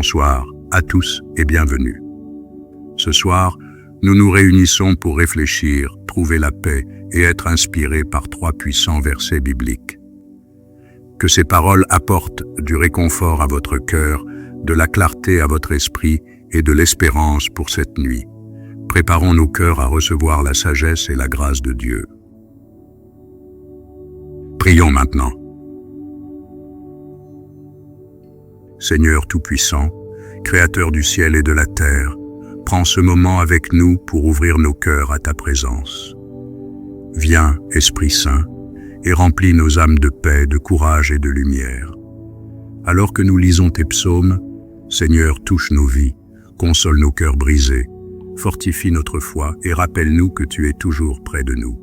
Bonsoir à tous et bienvenue. Ce soir, nous nous réunissons pour réfléchir, trouver la paix et être inspirés par 3 puissants versets bibliques. Que ces paroles apportent du réconfort à votre cœur, de la clarté à votre esprit et de l'espérance pour cette nuit. Préparons nos cœurs à recevoir la sagesse et la grâce de Dieu. Prions maintenant. Seigneur Tout-Puissant, Créateur du ciel et de la terre, prends ce moment avec nous pour ouvrir nos cœurs à ta présence. Viens, Esprit Saint, et remplis nos âmes de paix, de courage et de lumière. Alors que nous lisons tes psaumes, Seigneur, touche nos vies, console nos cœurs brisés, fortifie notre foi et rappelle-nous que tu es toujours près de nous.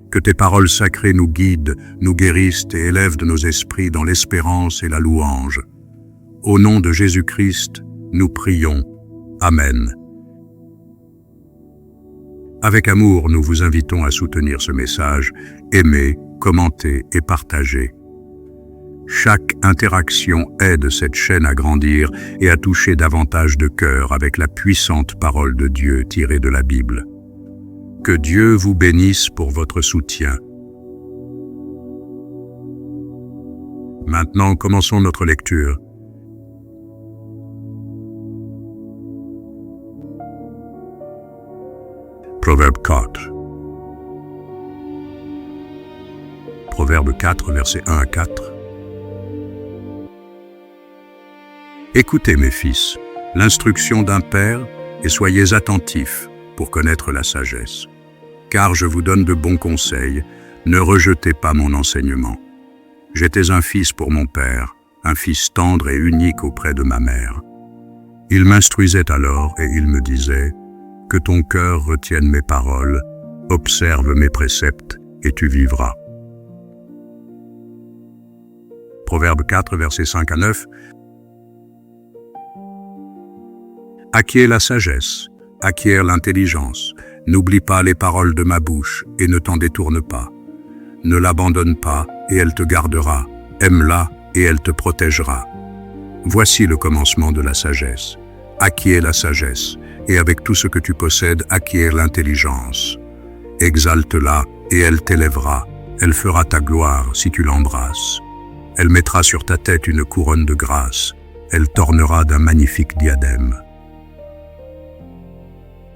Que tes paroles sacrées nous guident, nous guérissent et élèvent de nos esprits dans l'espérance et la louange. Au nom de Jésus-Christ, nous prions. Amen. Avec amour, nous vous invitons à soutenir ce message, aimer, commenter et partager. Chaque interaction aide cette chaîne à grandir et à toucher davantage de cœurs avec la puissante parole de Dieu tirée de la Bible. Que Dieu vous bénisse pour votre soutien. Maintenant, commençons notre lecture. Proverbe 4. Proverbe 4, versets 1 à 4. Écoutez, mes fils, l'instruction d'un père, et soyez attentifs pour connaître la sagesse. Car je vous donne de bons conseils, ne rejetez pas mon enseignement. J'étais un fils pour mon père, un fils tendre et unique auprès de ma mère. Il m'instruisait alors et il me disait, « Que ton cœur retienne mes paroles, observe mes préceptes et tu vivras. » Proverbe 4, versets 5 à 9. Acquiers la sagesse, acquiers l'intelligence, n'oublie pas les paroles de ma bouche et ne t'en détourne pas. Ne l'abandonne pas et elle te gardera, aime-la et elle te protégera. Voici le commencement de la sagesse. Acquiers la sagesse, et avec tout ce que tu possèdes, acquiers l'intelligence. Exalte-la et elle t'élèvera, elle fera ta gloire si tu l'embrasses. Elle mettra sur ta tête une couronne de grâce, elle t'ornera d'un magnifique diadème.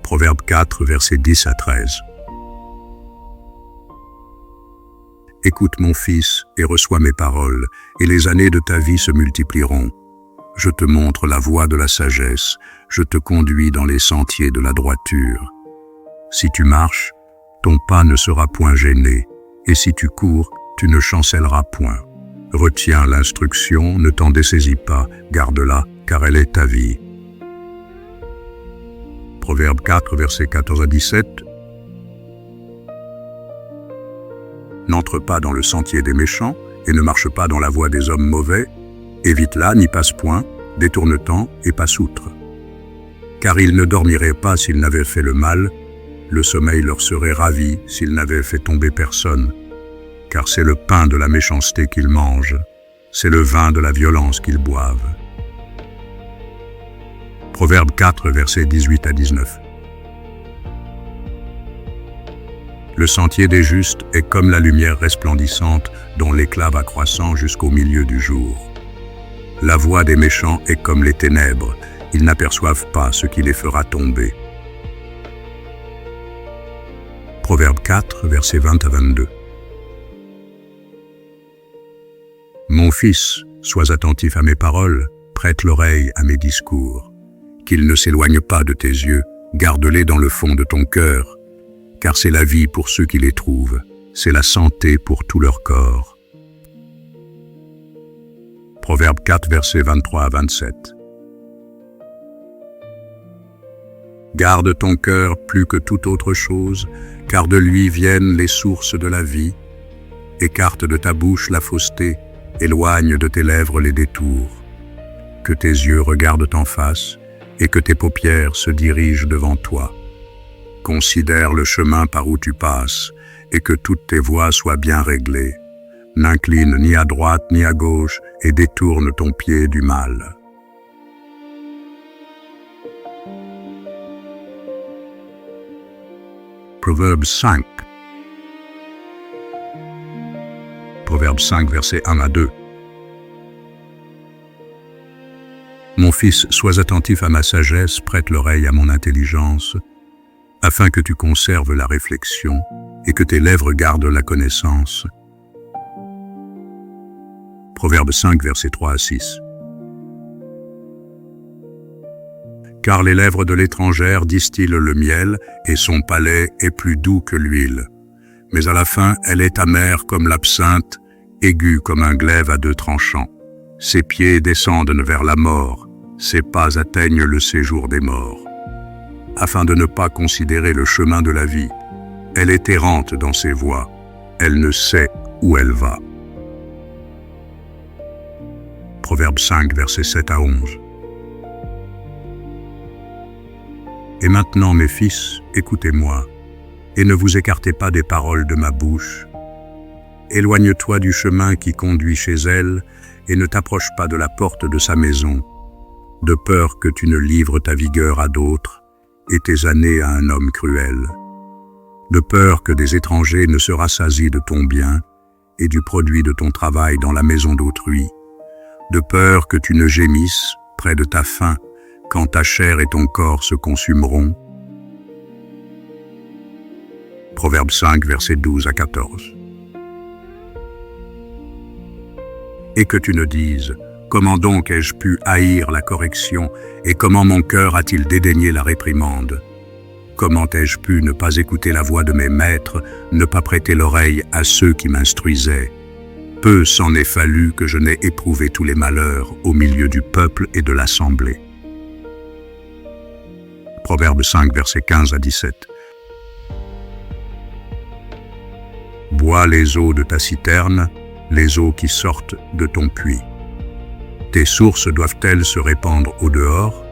Proverbe 4, versets 10 à 13. Écoute mon fils et reçois mes paroles, et les années de ta vie se multiplieront. Je te montre la voie de la sagesse, je te conduis dans les sentiers de la droiture. Si tu marches, ton pas ne sera point gêné, et si tu cours, tu ne chancelleras point. Retiens l'instruction, ne t'en dessaisis pas, garde-la, car elle est ta vie. Proverbe 4, versets 14 à 17. N'entre pas dans le sentier des méchants, et ne marche pas dans la voie des hommes mauvais. Évite-la, n'y passe point, détourne-t'en et passe outre. Car ils ne dormiraient pas s'ils n'avaient fait le mal, le sommeil leur serait ravi s'ils n'avaient fait tomber personne. Car c'est le pain de la méchanceté qu'ils mangent, c'est le vin de la violence qu'ils boivent. Proverbe 4, versets 18 à 19. Le sentier des justes est comme la lumière resplendissante dont l'éclat va croissant jusqu'au milieu du jour. La voie des méchants est comme les ténèbres, ils n'aperçoivent pas ce qui les fera tomber. Proverbe 4, versets 20 à 22. Mon fils, sois attentif à mes paroles, prête l'oreille à mes discours. Qu'ils ne s'éloignent pas de tes yeux, garde-les dans le fond de ton cœur, car c'est la vie pour ceux qui les trouvent, c'est la santé pour tout leur corps. Proverbe 4, versets 23 à 27. Garde ton cœur plus que toute autre chose, car de lui viennent les sources de la vie. Écarte de ta bouche la fausseté, éloigne de tes lèvres les détours. Que tes yeux regardent en face, et que tes paupières se dirigent devant toi. Considère le chemin par où tu passes, et que toutes tes voies soient bien réglées. N'incline ni à droite ni à gauche, et détourne ton pied du mal. Proverbe 5. Proverbe 5, versets 1 à 2. Mon fils, sois attentif à ma sagesse, prête l'oreille à mon intelligence, afin que tu conserves la réflexion et que tes lèvres gardent la connaissance. Proverbe 5, versets 3 à 6. Car les lèvres de l'étrangère distillent le miel, et son palais est plus doux que l'huile. Mais à la fin, elle est amère comme l'absinthe, aiguë comme un glaive à deux tranchants. Ses pieds descendent vers la mort, ses pas atteignent le séjour des morts. Afin de ne pas considérer le chemin de la vie, elle est errante dans ses voies, elle ne sait où elle va. Proverbe 5, versets 7 à 11. Et maintenant, mes fils, écoutez-moi, et ne vous écartez pas des paroles de ma bouche. Éloigne-toi du chemin qui conduit chez elle, et ne t'approche pas de la porte de sa maison, de peur que tu ne livres ta vigueur à d'autres, et tes années à un homme cruel. De peur que des étrangers ne se rassasient de ton bien, et du produit de ton travail dans la maison d'autrui. De peur que tu ne gémisses près de ta faim, quand ta chair et ton corps se consumeront. Proverbe 5, versets 12 à 14. Et que tu ne dises, comment donc ai-je pu haïr la correction, et comment mon cœur a-t-il dédaigné la réprimande? Comment ai-je pu ne pas écouter la voix de mes maîtres, ne pas prêter l'oreille à ceux qui m'instruisaient? Peu s'en est fallu que je n'ai éprouvé tous les malheurs au milieu du peuple et de l'assemblée. Proverbe 5, versets 15 à 17. Bois les eaux de ta citerne, les eaux qui sortent de ton puits. Tes sources doivent-elles se répandre au dehors?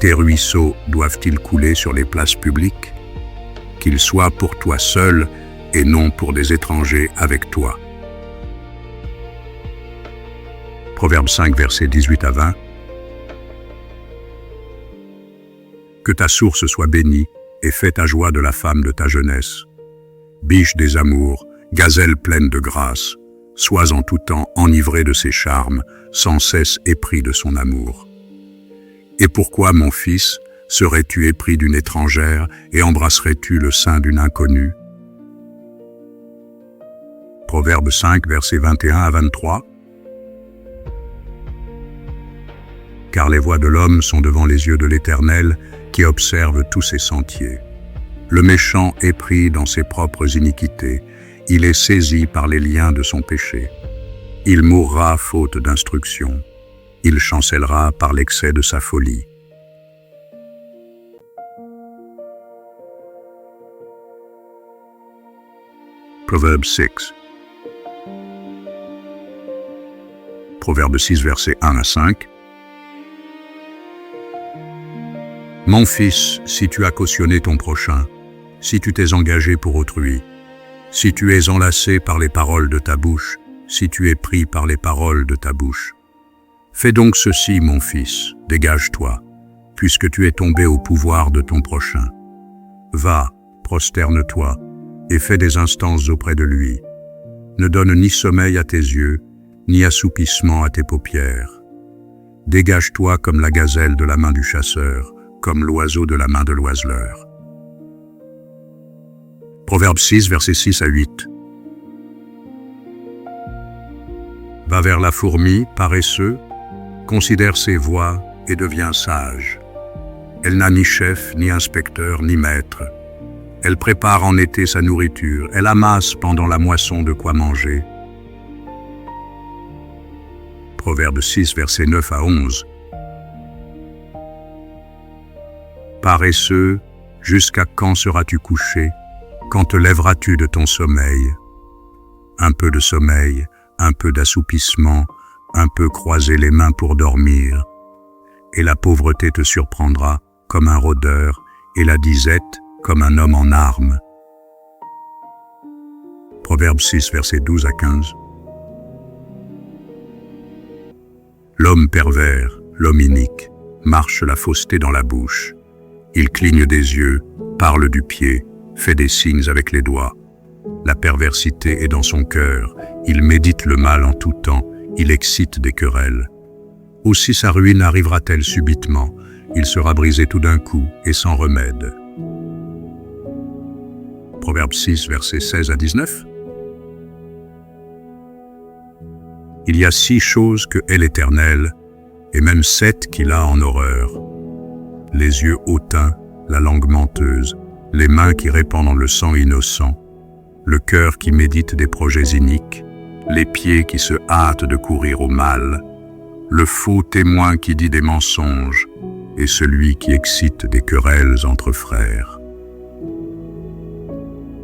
Tes ruisseaux doivent-ils couler sur les places publiques? Qu'ils soient pour toi seul et non pour des étrangers avec toi. Proverbe 5, versets 18 à 20. Que ta source soit bénie, et fais ta joie de la femme de ta jeunesse. Biche des amours, gazelle pleine de grâce, sois en tout temps enivré de ses charmes, sans cesse épris de son amour. Et pourquoi, mon fils, serais-tu épris d'une étrangère et embrasserais-tu le sein d'une inconnue? Proverbe 5, versets 21 à 23. Car les voies de l'homme sont devant les yeux de l'Éternel, qui observe tous ses sentiers. Le méchant est pris dans ses propres iniquités, il est saisi par les liens de son péché. Il mourra faute d'instruction, il chancellera par l'excès de sa folie. Proverbe 6. Proverbe 6, versets 1 à 5. Mon fils, si tu as cautionné ton prochain, si tu t'es engagé pour autrui, si tu es enlacé par les paroles de ta bouche, si tu es pris par les paroles de ta bouche, fais donc ceci, mon fils, dégage-toi, puisque tu es tombé au pouvoir de ton prochain. Va, prosterne-toi, et fais des instances auprès de lui. Ne donne ni sommeil à tes yeux, ni assoupissement à tes paupières. Dégage-toi comme la gazelle de la main du chasseur, comme l'oiseau de la main de l'oiseleur. Proverbe 6, versets 6 à 8. Va vers la fourmi, paresseux, considère ses voies et deviens sage. Elle n'a ni chef, ni inspecteur, ni maître. Elle prépare en été sa nourriture, elle amasse pendant la moisson de quoi manger. Proverbe 6, versets 9 à 11. Paresseux, jusqu'à quand seras-tu couché? Quand te lèveras-tu de ton sommeil? Un peu de sommeil, un peu d'assoupissement, un peu croiser les mains pour dormir. Et la pauvreté te surprendra comme un rôdeur, et la disette comme un homme en armes. Proverbe 6, versets 12 à 15. L'homme pervers, l'homme inique, marche la fausseté dans la bouche. Il cligne des yeux, parle du pied, fait des signes avec les doigts. La perversité est dans son cœur, il médite le mal en tout temps, il excite des querelles. Aussi sa ruine arrivera-t-elle subitement, il sera brisé tout d'un coup et sans remède. Proverbe 6, versets 16 à 19. Il y a 6 choses que hait l'Éternel, et même 7 qu'il a en horreur. Les yeux hautains, la langue menteuse, les mains qui répandent le sang innocent, le cœur qui médite des projets iniques, les pieds qui se hâtent de courir au mal, le faux témoin qui dit des mensonges, et celui qui excite des querelles entre frères.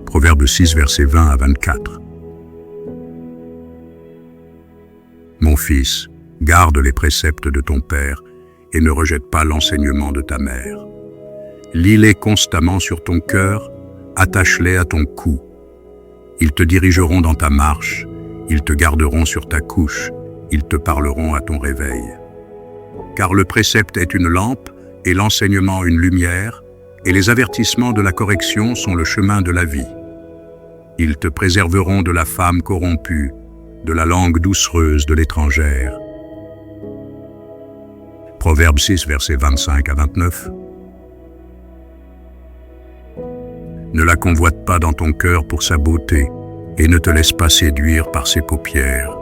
Proverbe 6, versets 20 à 24. Mon fils, garde les préceptes de ton père et ne rejette pas l'enseignement de ta mère. Lis-les constamment sur ton cœur, attache-les à ton cou. Ils te dirigeront dans ta marche, ils te garderont sur ta couche, ils te parleront à ton réveil. Car le précepte est une lampe et l'enseignement une lumière, et les avertissements de la correction sont le chemin de la vie. Ils te préserveront de la femme corrompue, de la langue doucereuse de l'étrangère. Proverbe 6, versets 25 à 29. Ne la convoite pas dans ton cœur pour sa beauté, et ne te laisse pas séduire par ses paupières.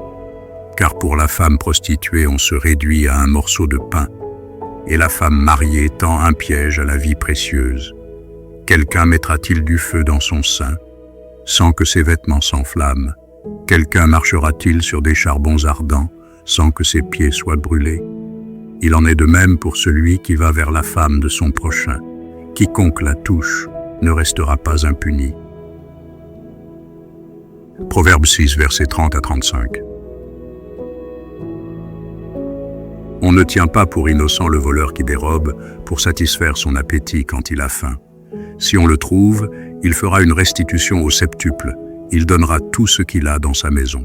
Car pour la femme prostituée, on se réduit à un morceau de pain, et la femme mariée tend un piège à la vie précieuse. Quelqu'un mettra-t-il du feu dans son sein, sans que ses vêtements s'enflamment? Quelqu'un marchera-t-il sur des charbons ardents, sans que ses pieds soient brûlés? Il en est de même pour celui qui va vers la femme de son prochain. Quiconque la touche ne restera pas impuni. Proverbe 6, versets 30 à 35. On ne tient pas pour innocent le voleur qui dérobe pour satisfaire son appétit quand il a faim. Si on le trouve, il fera une restitution au septuple, il donnera tout ce qu'il a dans sa maison.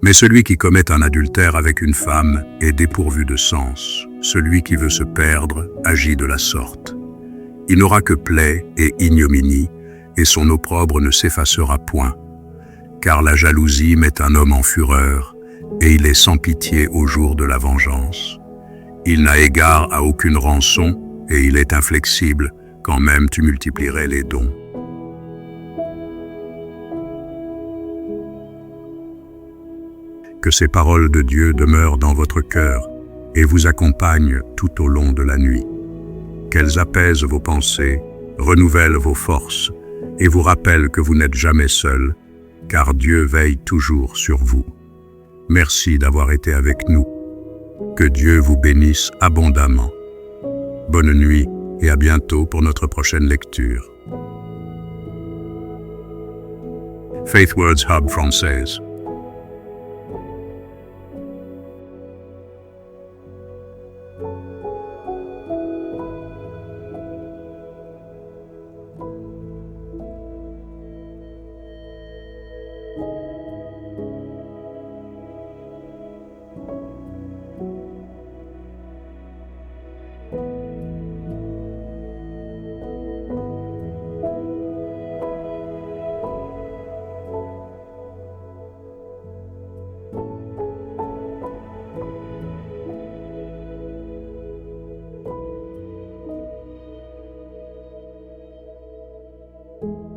Mais celui qui commet un adultère avec une femme est dépourvu de sens. Celui qui veut se perdre agit de la sorte. Il n'aura que plaie et ignominie, et son opprobre ne s'effacera point. Car la jalousie met un homme en fureur, et il est sans pitié au jour de la vengeance. Il n'a égard à aucune rançon, et il est inflexible, quand même tu multiplierais les dons. Que ces paroles de Dieu demeurent dans votre cœur et vous accompagnent tout au long de la nuit. Qu'elles apaisent vos pensées, renouvellent vos forces et vous rappellent que vous n'êtes jamais seul, car Dieu veille toujours sur vous. Merci d'avoir été avec nous. Que Dieu vous bénisse abondamment. Bonne nuit et à bientôt pour notre prochaine lecture. Faith Words Hub française. Thank you.